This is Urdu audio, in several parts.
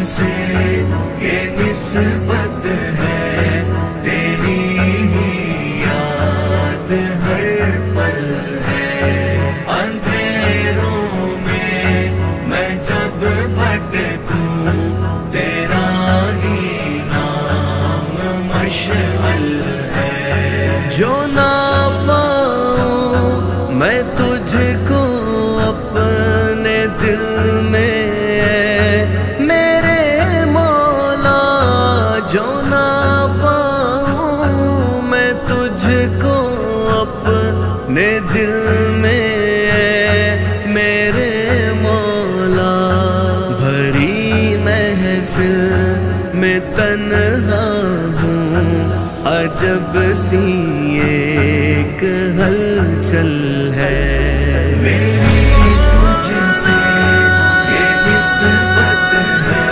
سے یہ نسبت ہے، تیری ہی یاد ہر پل ہے۔ اندھیروں میں جب بھٹکوں، تیرا ہی نام مشعل ہے۔ جو نہ پاؤں میں تجھ کو اپنے دل میں، جو نہ پاؤں میں تجھ کو اپنے دل میں، میرے مولا۔ بھری محفل میں تنہا ہوں، عجب سی ایک ہلچل ہے۔ میری تجھ سے یہ نسبت ہے،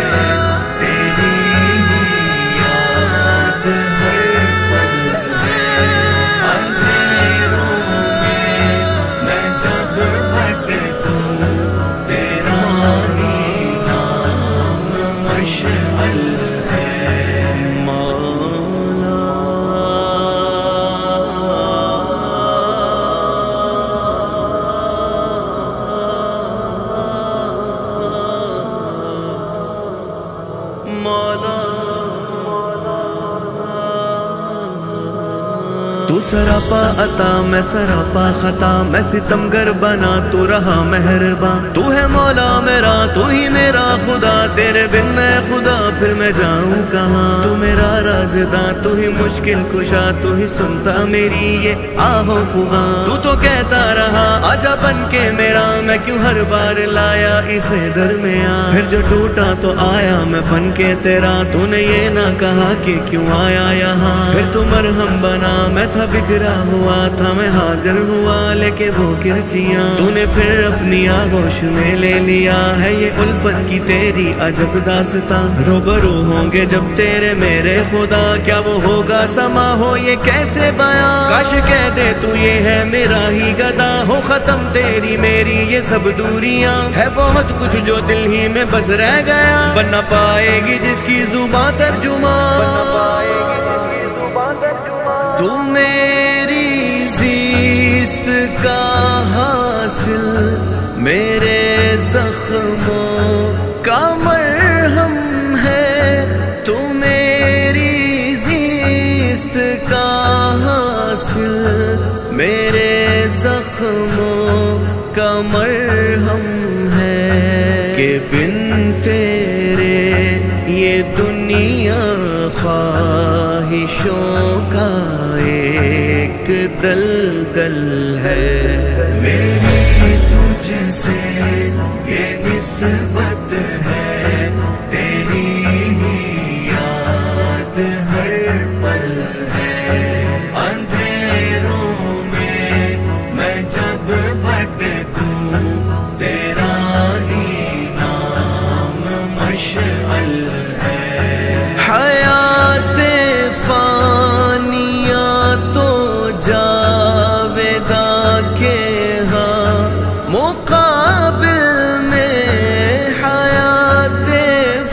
مشعل ہے مولا۔ تو سراپا عطا میں سراپا خطا، میں ستمگر بنا تو رہا مہرباں۔ تو ہے مولا میرا، تو ہی میرا خدا، تیرے بن میں خدا پھر میں جاؤں کہاں۔ تو میرا رازداں، تو ہی مشکل کشا، تو ہی سنتا میری یہ آہو فغاں۔ تو کہتا رہا آجا بن کے میرا، میں کیوں ہر بار لایا اسے درمیان۔ پھر جو ٹوٹا تو آیا میں بن کے تیرا، تو نے یہ نہ کہا کہ کیوں آیا یہاں۔ پھر تو مرہم بنا، میں تھا بکھرا ہوا تھا، میں حاضر ہوا لے کے وہ کرچیاں۔ تو نے پھر اپنی آغوش میں لے لیا، ہے یہ الفت کی تیری عجب داستاں۔ روبرو ہوں گے جب تیرے میرے خدا، کیا وہ ہوگا سما ہو یہ کیسے بیاں۔ کاش کہہ دے تو یہ ہے میرا ہی گدا، ہو ختم تیری میری یہ سب دوریاں۔ ہے بہت کچھ جو دل ہی میں بس رہ گیا، بن نہ پائے گی جس کی زبان ترجمہ۔ تو میری زیست کا حاصل، میرے زخموں کا مرہم ہے۔ تو میری زیست کا حاصل، میرے زخموں کا مرہم ہے۔ کہ بن تیرے یہ دنیا خواہشوں کا ایک دلدل ہے۔ میری تجھ سے یہ نسبت ہے، تیری ہی یاد ہر پل ہے۔ اندھیروں میں جب بھٹکوں، تیرا ہی نام مشعل ہے۔ حیات فانیہ تو جاویدہ کے ہاں مقابل میں، حیات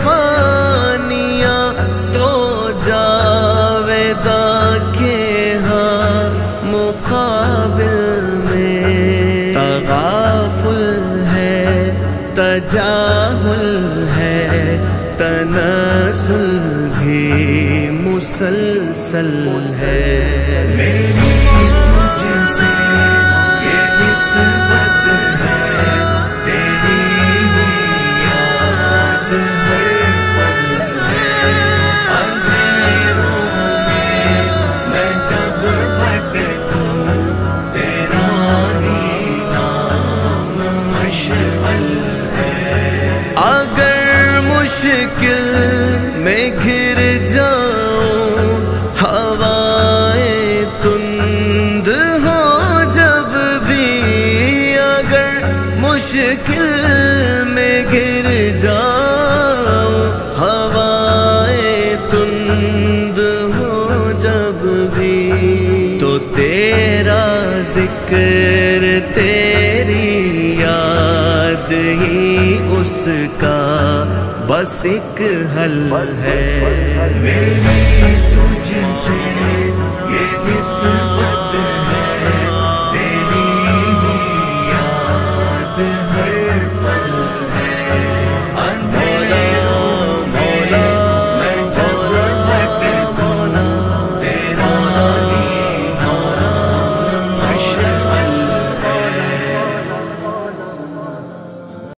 فانیہ تو جاویدہ کے ہاں مقابل میں۔ تغافل ہے، تجاہل ہے، تناسل بھی مسلسل ہے۔ میری تجھ سے یہ نسبت ہے، تیری یاد ہر پل ہے۔ اندھیروں میں جب بھٹکوں، تیرا ہی نام مشعل ہے۔ اگر مشکل میں گر جاؤں، ہوائیں تند ہو جب بھی، اگر مشکل میں گر جاؤں، ہوائیں تند ہو جب بھی، تو تیرا ذکر تیری یاد ہی اس کا بس ایک حل ہے، میری تجھ سے یہ نسبت ہے۔